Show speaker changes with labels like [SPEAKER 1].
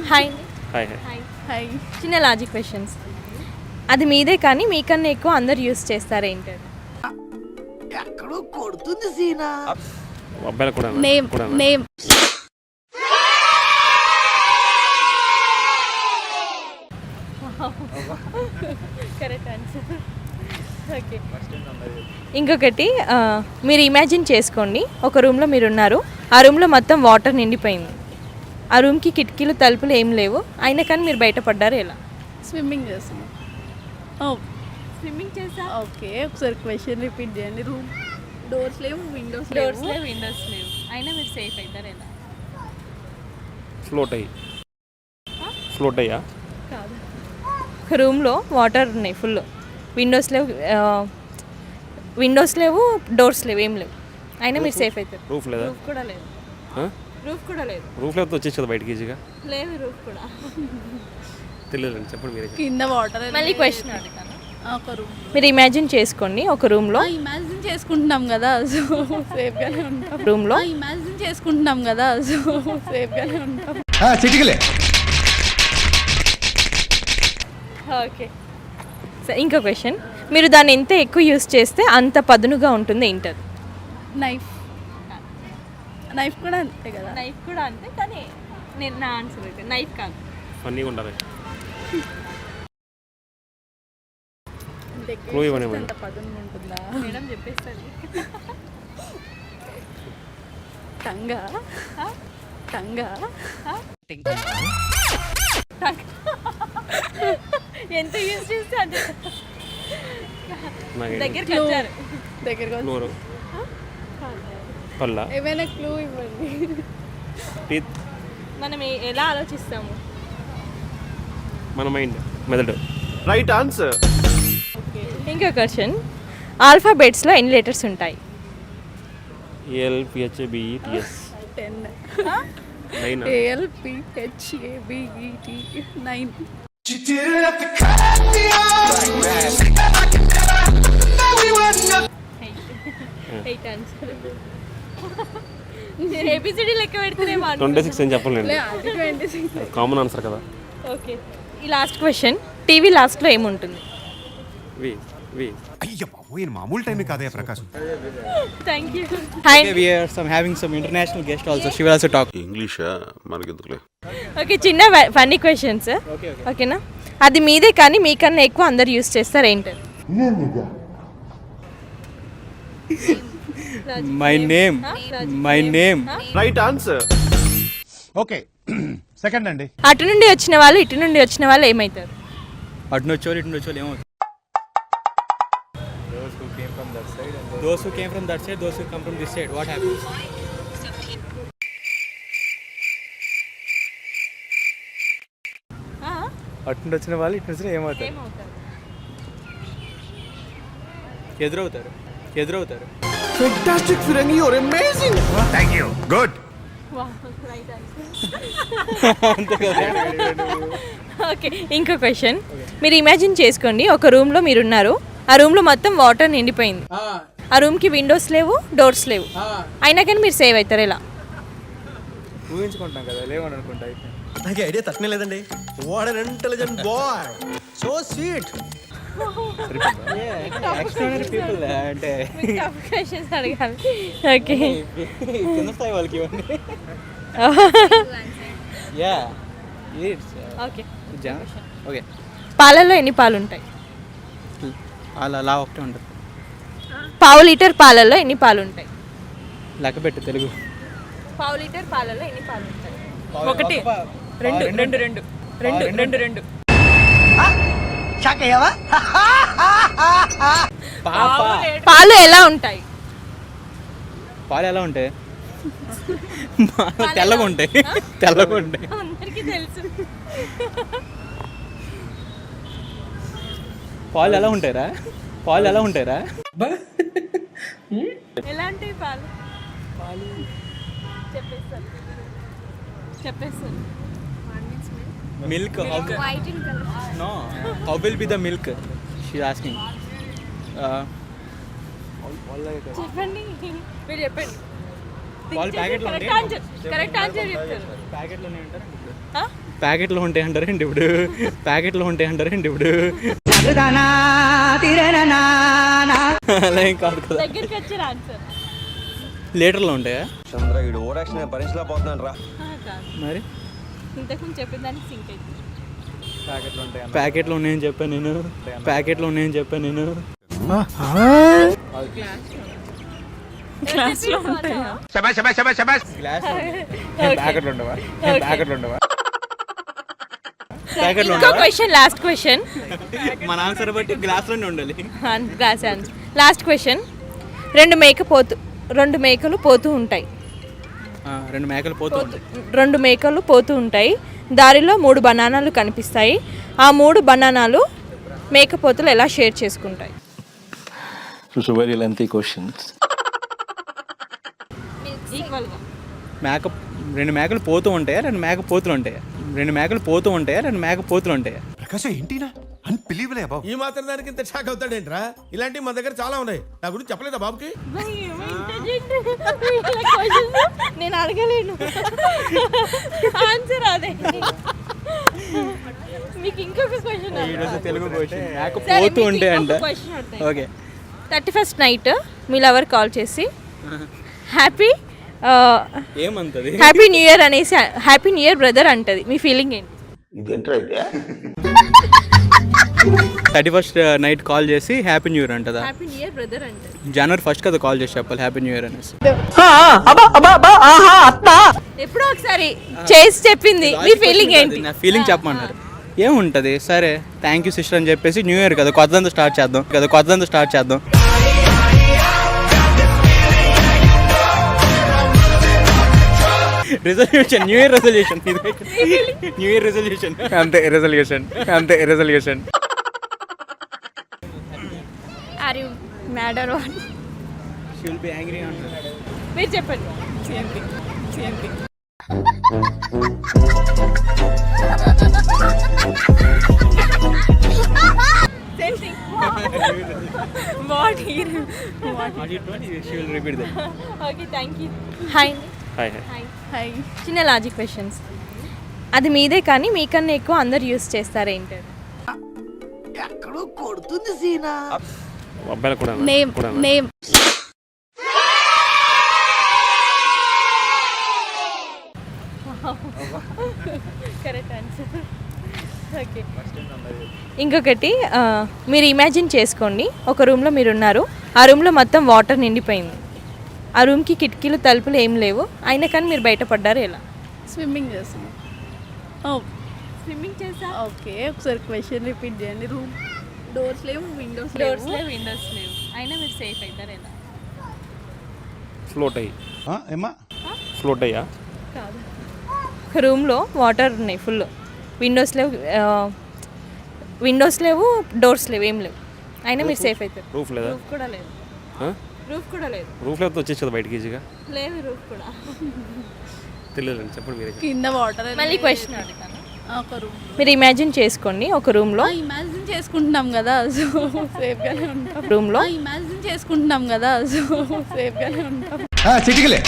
[SPEAKER 1] Hi
[SPEAKER 2] hi
[SPEAKER 1] hi hi చిన్న logic questions. అది మీదే కానీ మీకన్నా ఎక్కువ అందరు యూస్ చేస్తారు ఏంటది?
[SPEAKER 3] ఎక్కడో కొడుతుంది సీనా.
[SPEAKER 2] అబ్బాయిలు కూడా
[SPEAKER 1] name name correct answer. Okay, ఇంకొకటి మీరు ఇమాజిన్ చేసుకోండి, ఒక రూమ్లో మీరు ఉన్నారు, ఆ రూమ్లో మొత్తం వాటర్ నిండిపోయింది, ఆ రూమ్కి కిటికీలు తలుపులు ఏం లేవు, అయినా కానీ మీరు బయటపడ్డారు ఎలా?
[SPEAKER 4] స్విమ్మింగ్ చేస్తున్నాం.
[SPEAKER 1] స్విమ్మింగ్ చేసా.
[SPEAKER 4] ఓకే, ఒకసారి క్వశ్చన్ రిపీట్ చేయండి. రూమ్ డోర్స్ లేవు, విండోస్
[SPEAKER 1] డోర్స్ లేవు, విండోస్ లేవు, అయినా మీరు సేఫ్ అవుతారు ఎలా?
[SPEAKER 2] ఫ్లోట్ అయ్యా
[SPEAKER 1] కాదు, రూమ్లో వాటర్ ఉన్నాయి ఫుల్, విండోస్ లేవు, డోర్స్ లేవు, ఏం లేవు, అయినా మీరు సేఫ్ అవుతారు.
[SPEAKER 2] రూఫ్ లేదా?
[SPEAKER 1] రూఫ్ కూడా లేదు. రూఫ్ కూడా లేదు.
[SPEAKER 2] రూఫ్ లేకపోతే వచ్చేసి కదా బయటకి ఈజీగా.
[SPEAKER 1] లేదు రూఫ్ కూడా.
[SPEAKER 2] తెలియదండి, చెప్పండి మీరే.
[SPEAKER 4] కింద వాటర్.
[SPEAKER 1] మళ్ళీ క్వశ్చన్ అడుగుతాను.
[SPEAKER 4] ఒక రూమ్
[SPEAKER 1] మీరు ఇమాజిన్ చేసుకోండి, ఒక రూమ్లో
[SPEAKER 4] ఇమాజిన్ చేసుకుంటున్నాం కదా, సో సేఫ్గానే ఉంటాం.
[SPEAKER 1] రూమ్లో
[SPEAKER 4] ఇమాజిన్ చేసుకుంటున్నాం కదా, సో సేఫ్గానే ఉంటాం.
[SPEAKER 3] చిటికలే.
[SPEAKER 1] ఓకే, సరే ఇంకో క్వశ్చన్. మీరు దాన్ని ఎంత ఎక్కువ యూస్ చేస్తే అంత పదునుగా ఉంటుంది ఏంటది?
[SPEAKER 4] నైఫ్. నైఫ్ కూడా అంతే కదా.
[SPEAKER 1] నైఫ్ కూడా అంతే, కానీ నేను నా ఆన్సర్ అయితే నైఫ్ కాదు.
[SPEAKER 2] ఫన్నీగా ఉండాలి.
[SPEAKER 4] అంత పదునుగా ఉంటుందా?
[SPEAKER 1] మేడం చెప్పేస్తుంది.
[SPEAKER 4] టంగా టంగా
[SPEAKER 1] ఎంత యూజ్ చేస్తే అంతే. దగ్గరికి
[SPEAKER 4] Clue.
[SPEAKER 1] వచ్చారు.
[SPEAKER 4] దగ్గరగా
[SPEAKER 2] నోరు, పళ్ళ,
[SPEAKER 4] ఏమైనా క్లూ ఇవ్వండి.
[SPEAKER 2] టీత్,
[SPEAKER 1] మనం ఎలా ఆలోచిస్తాము?
[SPEAKER 2] మన మైండ్, మెదడు.
[SPEAKER 3] Right answer.
[SPEAKER 1] ఇంకో క్వశ్చన్. ఆల్ఫాబెట్స్లో ఎన్ని లెటర్స్ ఉంటాయి?
[SPEAKER 2] ALPHABETS
[SPEAKER 4] 10.
[SPEAKER 2] 9.
[SPEAKER 4] ALPHABET 9.
[SPEAKER 1] ఏబిసిడి లెక్క పెడితేనే
[SPEAKER 2] 26 అని చెప్పలేండి,
[SPEAKER 4] అది 26.
[SPEAKER 2] కామన్ ఆన్సర్ కదా.
[SPEAKER 1] ఓకే, ఈ లాస్ట్ క్వశ్చన్. టీవీ లాస్ట్లో ఏముంటుంది?
[SPEAKER 2] వి వి
[SPEAKER 5] అయ్య బాబోయ్, మామూలు టైం కాదే Prakasam.
[SPEAKER 1] Thank you. Hi.
[SPEAKER 6] We are having some international guest also. She will also talk.
[SPEAKER 7] English మనకెందుకులే.
[SPEAKER 1] ఓకే, చిన్న ఫన్నీ క్వశ్చన్స్. ఓకేనా? అది మీదే కానీ మీకన్నా ఎక్కువ అందరు యూస్ చేస్తారు ఏంటది?
[SPEAKER 6] My name.
[SPEAKER 3] Right answer.
[SPEAKER 5] Okay, second అండి.
[SPEAKER 1] అటు నుండి వచ్చిన వాళ్ళు ఇటు నుండి వచ్చిన వాళ్ళు ఏమవుతారు?
[SPEAKER 6] అటు వచ్చేవాళ్ళు ఇటు వచ్చేవాళ్ళు ఏమవుతుంది? Those who came from that side, those who come from this side. What happens? అటు నుండి వచ్చిన వాళ్ళు ఇటు నుంచి ఏమవుతారు? ఎదురవుతారు.
[SPEAKER 3] ఫెంటాస్టిక్ ఫిరంగి, you are amazing.
[SPEAKER 5] Thank you. Good.
[SPEAKER 1] Okay, ఇంకో క్వశ్చన్. మీరు ఇమాజిన్ చేసుకోండి, ఒక రూమ్లో మీరు ఉన్నారు, ఆ రూమ్లో మొత్తం వాటర్ నిండిపోయింది, ఆ రూమ్కి విండోస్ లేవు, డోర్స్ లేవు, అయినా కానీ మీరు సేవ్ అవుతారు ఎలా?
[SPEAKER 6] ఊహించుకుంటాం కదా, లేవని అనుకుంటా.
[SPEAKER 3] నాకు ఐడియా తక్కువ లేదండి. What an intelligent boy, so sweet.
[SPEAKER 6] Extraordinary people అంటే
[SPEAKER 1] క్వశ్చన్స్ అడగాలి. ఓకే,
[SPEAKER 6] కింద స్థాయి వాళ్ళకి ఇవ్వండి.
[SPEAKER 1] ఓకే.
[SPEAKER 6] ఓకే,
[SPEAKER 1] పాలల్లో ఎన్ని పాలు ఉంటాయి?
[SPEAKER 6] అలా ఒకటే ఉంటుంది.
[SPEAKER 1] పావు లీటర్ పాలల్లో ఎన్ని పాలు ఉంటాయి?
[SPEAKER 6] లెక్క పెట్టు తెలుగు.
[SPEAKER 1] పావు లీటర్ పాలల్లో ఎన్ని పాలు ఉంటాయి? ఒకటి, రెండు. పాలు ఎలా ఉంటాయి?
[SPEAKER 6] పాలు ఎలా ఉంటాయి? తెల్లగా ఉంటాయి.
[SPEAKER 1] అందరికీ తెలుసు.
[SPEAKER 6] పాలు ఎలా ఉంటాయిరా? ఎలా ఉంటాయి పాలు? చెప్పేస్తాను. Milk. No, how will be the milk? She asking.
[SPEAKER 1] చెప్పండి, మీరు చెప్పండి.
[SPEAKER 6] పాలు ప్యాకెట్లో
[SPEAKER 1] కరెక్ట్ ఆన్సర్ చెప్తారు.
[SPEAKER 6] ప్యాకెట్లోనే ఉంటారు. ప్యాకెట్లో ఉంటాయి అంటారేంటి ఇప్పుడు? ప్యాకెట్లో ఉంటాయి అంటారేంటి ఇప్పుడు? అలా ఏం కాదు కదా.
[SPEAKER 1] దగ్గరికి వచ్చారు ఆన్సర్.
[SPEAKER 6] లీటర్లో ఉంటాయా
[SPEAKER 3] చంద్ర ఇడు ఓరాక్షన్ భరించలేకపోతున్నాను రా.
[SPEAKER 1] కాదు,
[SPEAKER 6] మరి?
[SPEAKER 1] ఇంతకు చెప్పిన దానికి సింక్ అయితే
[SPEAKER 6] ప్యాకెట్లో ఉన్నాయని చెప్పాను నేను. ప్యాకెట్లో ఉన్నాయని చెప్పాను నేను.
[SPEAKER 1] క్లాస్లో ఉంటాయా?
[SPEAKER 6] ప్యాకెట్లు ఉండవా? ప్యాకెట్లు ఉండవా? ప్యాకెట్లు
[SPEAKER 1] ఇంకో క్వశ్చన్, లాస్ట్ క్వశ్చన్.
[SPEAKER 6] మన ఆన్సర్ బట్టి గ్లాస్లోనే ఉండాలి.
[SPEAKER 1] Glass answer. Last question. రెండు మేకలు పోతూ ఉంటాయి.
[SPEAKER 6] రెండు మేకలు పోతూ ఉంటాయి.
[SPEAKER 1] రెండు మేకలు పోతూ ఉంటాయి. దారిలో 3 బనానాలు కనిపిస్తాయి. ఆ 3 బనానాలు మేకపోతులు ఎలా షేర్ చేసుకుంటాయి?
[SPEAKER 8] It's a very lengthy question.
[SPEAKER 1] ఈక్వల్గా.
[SPEAKER 6] రెండు మేకలు పోతూ ఉంటాయా? రెండు మేకపోతులు ఉంటాయా? రెండు మేకలు పోతూ ఉంటాయా? రెండు మేకపోతులు ఉంటాయా?
[SPEAKER 5] ప్రకాశం ఏంటినా అన్బిలీవబుల్ బాబు.
[SPEAKER 3] ఈ మాత్రం దానికి ఇంత షాక్ అవుతాడేంట్రా? ఇలాంటివి మన దగ్గర చాలా ఉన్నాయి. నా గురించి చెప్పలేదా బాబుకి?
[SPEAKER 1] నేను అడగలేను. ఆన్సర్ అదే. మీకు ఇంకొక క్వశ్చన్.
[SPEAKER 6] ఈరోజు తెలుగు క్వశ్చన్. మేకపోతూ ఉంటాయి అంట. ఓకే.
[SPEAKER 1] 31st నైట్ మీ లవర్ కాల్ చేసి హ్యాపీ
[SPEAKER 6] ఏమంటది?
[SPEAKER 1] హ్యాపీ న్యూ ఇయర్ అనేసి హ్యాపీ న్యూ ఇయర్ బ్రదర్ అంటది. మీ ఫీలింగ్ ఏంటి?
[SPEAKER 6] 31st నైట్ కాల్ చేసి హ్యాపీ న్యూ ఇయర్ అంటదా?
[SPEAKER 1] హ్యాపీ న్యూ ఇయర్ బ్రదర్ అంటది.
[SPEAKER 6] జనవరి 1st కదా కాల్ చేసి చెప్పాలి హ్యాపీ న్యూ ఇయర్ అనేసి.
[SPEAKER 1] ఎప్పుడో ఒకసారి చేసి చెప్పింది. మీ ఫీలింగ్ ఏంటి?
[SPEAKER 6] నా ఫీలింగ్ చెప్పమన్నారు. ఏముంటది, సరే థ్యాంక్ యూ సిస్టర్ అని చెప్పేసి న్యూ ఇయర్ కదా కొత్తదంతా స్టార్ట్ చేద్దాం. Resolution, new year resolution. New year resolution అంతే. Resolution.
[SPEAKER 1] Are you mad or what?
[SPEAKER 6] She will be angry అంటారు.
[SPEAKER 1] మీరు చెప్పండి. What here?
[SPEAKER 6] She will repeat that.
[SPEAKER 1] Okay, thank you. Hi.
[SPEAKER 2] Hi
[SPEAKER 4] hi.
[SPEAKER 1] చిన్న logic questions. అది మీదే కానీ మీకన్నా ఎక్కువ అందరు యూస్ చేస్తారు ఏంటి?
[SPEAKER 2] అబ్బాయిలు కూడా
[SPEAKER 4] నేమ్
[SPEAKER 1] కరెక్ట్ ఆన్సర్. ఓకే, ఇంకొకటి. మీరు ఇమాజిన్ చేసుకోండి, ఒక రూమ్లో మీరు ఉన్నారు. ఆ రూమ్లో మొత్తం వాటర్ నిండిపోయింది. ఆ రూమ్కి కిటికీలు తలుపులు ఏం లేవు. అయినా కానీ మీరు బయటపడ్డారు ఎలా?
[SPEAKER 4] స్విమ్మింగ్ చేస్తున్నాం.
[SPEAKER 1] స్విమ్మింగ్ చేసా.
[SPEAKER 4] ఓకే, ఒకసారి క్వశ్చన్ రిపీట్ చేయండి. రూమ్ డోర్స్ లేవు, విండోస్
[SPEAKER 1] డోర్స్ లేవు, విండోస్ లేవు. అయినా మీరు సేఫ్ అవుతారు ఎలా?
[SPEAKER 2] ఫ్లోట్ అయ్యా
[SPEAKER 1] కాదు. ఒక రూమ్లో వాటర్ ఉన్నాయి ఫుల్. విండోస్ లేవు, డోర్స్ లేవు, ఏం లేవు. అయినా మీరు సేఫ్ అవుతారు.
[SPEAKER 2] రూఫ్ లేదా?
[SPEAKER 1] రూఫ్ కూడా లేదు.
[SPEAKER 2] రూఫ్ లేకపోతే వచ్చేస్తుంది బయటికి ఈజీగా.
[SPEAKER 1] లేదు రూఫ్ కూడా.
[SPEAKER 2] తెలియదండి, చెప్పండి మీరే.
[SPEAKER 4] కింద వాటర్.
[SPEAKER 1] మళ్ళీ క్వశ్చన్ అడుగుతాను.
[SPEAKER 4] ఒక రూమ్
[SPEAKER 1] మీరు ఇమాజిన్ చేసుకోండి, ఒక రూమ్లో.
[SPEAKER 4] ఇమాజిన్ చేసుకుంటున్నాం కదా, సో సేఫ్గానే ఉంటాం.
[SPEAKER 1] రూమ్లో
[SPEAKER 4] ఇమాజిన్ చేసుకుంటున్నాం కదా, సో సేఫ్గానే ఉంటాం.
[SPEAKER 5] చిటికలే